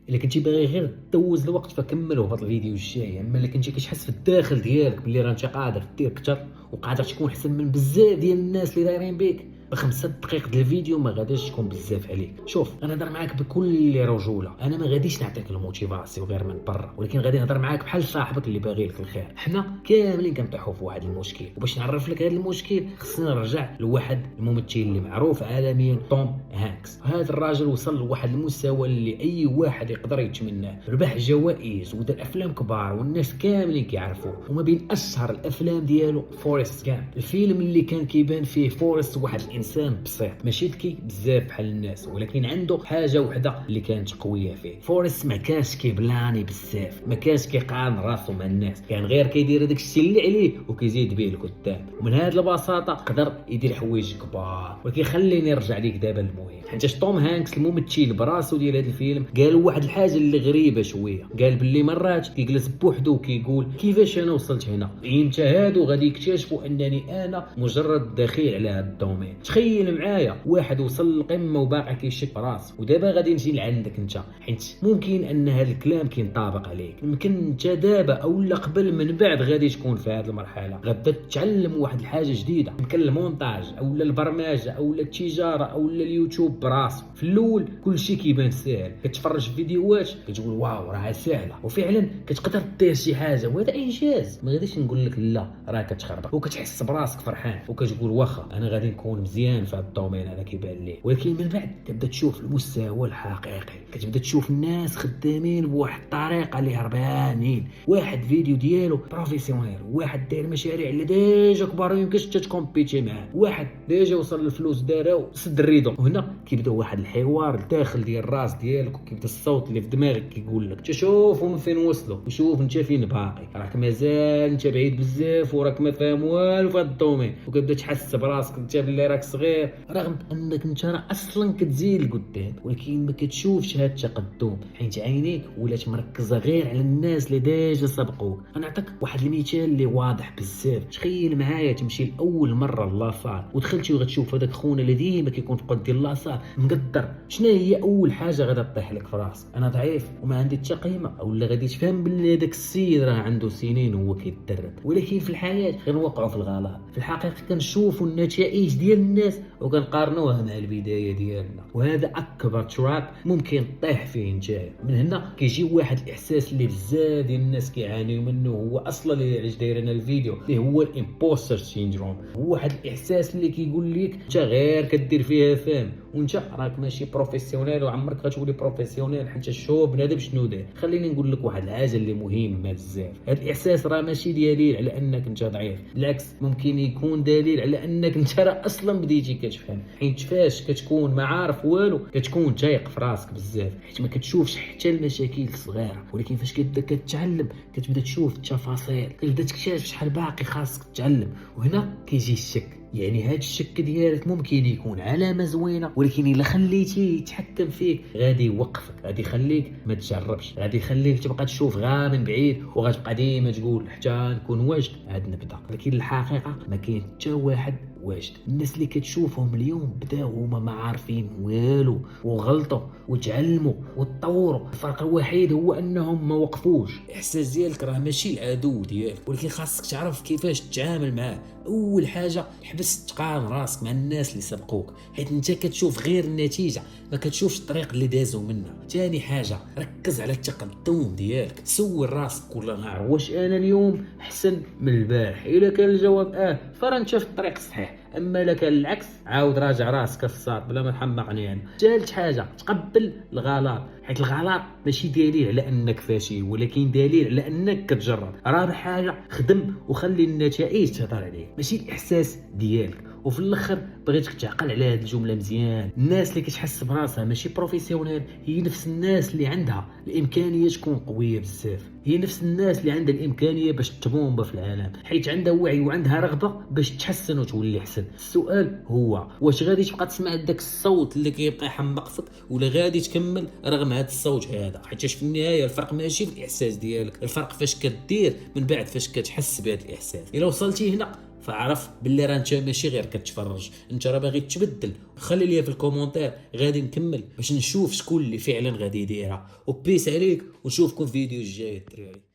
الا كنتي باغي غير دوز الوقت فكملوا في هذا الفيديو الجاي. اما الا كنتي كتحس في الداخل ديالك بلي راه انت قادر دير اكثر وقادر تكون احسن من بزاف ديال الناس اللي دايرين بيك، ب5 دقائق ديال الفيديو ما غاديش تكون بزاف عليك. شوف انا نهضر معاك بكل رجوله، انا ما غاديش نعطيك الموتيفاسيون غير من برا، ولكن غادي نهضر معاك بحال صاحبك اللي باغي لك الخير. حنا كاملين كنطيحوا في واحد المشكل، وباش نعرف لك هذا المشكل خصنا نرجع لواحد الممثل اللي معروف عالميا، توم هانكس. هذا الراجل وصل لواحد المستوى اللي اي واحد يقدر يتمناه، ربح جوائز ودار افلام كبار والناس كاملين كيعرفوه. وما بين اشهر الافلام ديالو فورست جامب، الفيلم اللي كان كيبان فيه فورست واحد انسان بسيط ماشي ذكي بزاف بحال الناس، ولكن عنده حاجه وحده اللي كانت قويه فيه. فورست ما كانش كيبلاني بزاف، ما كانش كيقارن راسو مع الناس، كان غير كيدير داك الشيء اللي عليه وكيزيد به القدام. ومن هذه البساطه قدر يدير حوايج كبار. ولكن خليني نرجع ليك دابا المهم، حيت توم هانكس الممثل براسو ديال هذا الفيلم قال واحد الحاجه اللي غريبه شويه. قال باللي مرات كيجلس بوحدو وكيقول كيفاش انا وصلت هنا، امتى هادو غادي يكتشفوا انني انا مجرد دخيل على هذا الدومين. تخيل معايا واحد وصل للقمه وباقي كيشك براسو. ودابا غادي نجي لعندك انت، حيت ممكن ان هذا الكلام كينطابق عليك. يمكن انت دابا اولا قبل من بعد غادي تكون في هذه المرحله، غادا تتعلم واحد الحاجه جديده، يمكن المونتاج اولا البرمجه اولا التجاره اولا اليوتيوب براسو. في الاول كلشي كيبان ساهل، كتفرج في فيديوهات كتقول واو راه ساهله، وفعلا كتقدر دير شي حاجه وهذا انجاز. ما غاديش نقول لك لا، راه كتخربق وكتحس براسك فرحان وكتقول واخا انا غادي نكون مزيان في هذا الدومين هذا كيبان لي. ولكن من بعد تبدا تشوف المستوى الحقيقي، كتبدا تشوف الناس خدامين بواحد الطريقه اللي هربانين. واحد فيديو ديالو بروفيسيونيل، واحد داير مشاريع اللي ديجا كبار يمكنش تكومبيتي معاه، واحد ديجا وصل للفلوس دارو سد الريدو. وهنا كيبدا واحد الحوار الداخل ديال الراس ديالك، وكيبدا الصوت اللي في دماغك كيقول لك تشوفوا من فين وصلوا وشوف انت فين باقي، راك مازال انت بعيد بزاف وراك ما فاهم والو في هذا الدومين. وكتبدا تحس براسك انت باللي راك صغير رغم انك انت راه اصلا كتزيد لقدام، ولكن ما كتشوفش هذا التقدم حيت عينيك ولات مركزه غير على الناس اللي ديجا سبقوك. انا نعطيك واحد المثال اللي واضح بزاف. تخيل معايا تمشي لاول مره لاصال ودخلتي وغتشوف هذاك خونا اللي ديما كيكون في قد ديال لاصال مقدر. شنو هي اول حاجه غادا تطيح لك في راسك؟ انا ضعيف وما عندي حتى قيمه، اولا غادي تفهم باللي هذاك السيد راه عنده سنين وهو كيتدرب. ولكن في الحياه غنوقعوا في الغلط. في الحقيقه كنشوفوا النتائج ديال الناس وكنقارنوها مع البدايه ديالنا، وهذا اكبر تراب ممكن طيح فيه انت. من هنا كيجي واحد الاحساس اللي بزاف ديال الناس كيعانيو منه، هو اصلا اللي علاش دايرين الفيديو، اللي هو الامبوستر سيندروم. هو واحد الاحساس اللي كيقول لك انت غير كدير فيها فاهم وانت راك ماشي بروفيسيونيل وعمرك غتولي بروفيسيونيل حتى شوف بنادم شنو داير. خليني نقول لك واحد الحاجه اللي مهمه بزاف، هذا الاحساس راه ماشي دليل على انك انت ضعيف، بالعكس ممكن يكون دليل على انك انت راه اصلا بديتي كتفهم. حيت فاش كتكون ما عارف والو كتكون تايق في راسك بزاف، حيت ما كتشوفش حتى المشاكل الصغيره. ولكن فاش كتبدا كتعلم كتبدا تشوف التفاصيل، كتبدا تكتشف شحال باقي خاصك تتعلم. وهنا كيجي الشك. يعني هاد الشك ديالك ممكن يكون علامه زوينه، ولكن الا خليتيه يتحكم فيك غادي يوقفك، غادي يخليك ما تجربش، غادي يخليك تبقى تشوف غير من بعيد وغتبقى ديما تقول حتى نكون واجد عاد نبدا. لكن الحقيقه ما كاين حتى واحد واجد. الناس اللي كتشوفهم اليوم بداو هما ما عارفين والو وغلطوا وتعلموا وتطوروا. الفرق الوحيد هو انهم ما وقفوش. الاحساس ديالك راه ماشي العدو ديالك، ولكن خاصك تعرف كيفاش تتعامل معاه. اول حاجه حبس تقارن راسك مع الناس اللي سبقوك، حيت انت كتشوف غير النتيجه ما كتشوفش الطريق اللي دازوا منها. ثاني حاجه ركز على التقدم ديالك، سول راسك كل نهار واش انا اليوم احسن من البارح. الا كان الجواب فراه انت في الطريق الصحيح، اما الا كان العكس عاود راجع راسك الصاد بلا ما تحمقني انا. ثالث حاجه تقبل الغلط، حيت الغلط ماشي دليل على انك فاشل ولكن دليل على انك كتجرب. رابع حاجه خدم وخلي النتائج تهضر عليك ماشي الاحساس ديالك. وفي الاخر بغيتك تعقل على هذه الجمله مزيان، الناس اللي كتحس براسها ماشي بروفيسيونيل هي نفس الناس اللي عندها الامكانيه تكون قويه بزاف، هي نفس الناس اللي عندها الامكانيه باش تبومبا في العالم، حيت عندها وعي وعندها رغبه باش تحسن وتولي احسن. السؤال هو واش غادي تبقى تسمع داك الصوت اللي كيبقى يحمق فيك ولا غادي تكمل رغم هذا الصوت هذا؟ حيت في النهايه الفرق ماشي في الاحساس ديالك، الفرق فاش كدير من بعد فاش كتحس بهذا الاحساس. الا وصلتي هنا فعرف باللي راه انت ماشي غير كتفرج، انت راه باغي تبدل. خلي لي في الكومونتير غادي نكمل باش نشوف شكون اللي فعلا غادي يديرها. وبيس عليك ونشوفكم في فيديو الجاي الدراري.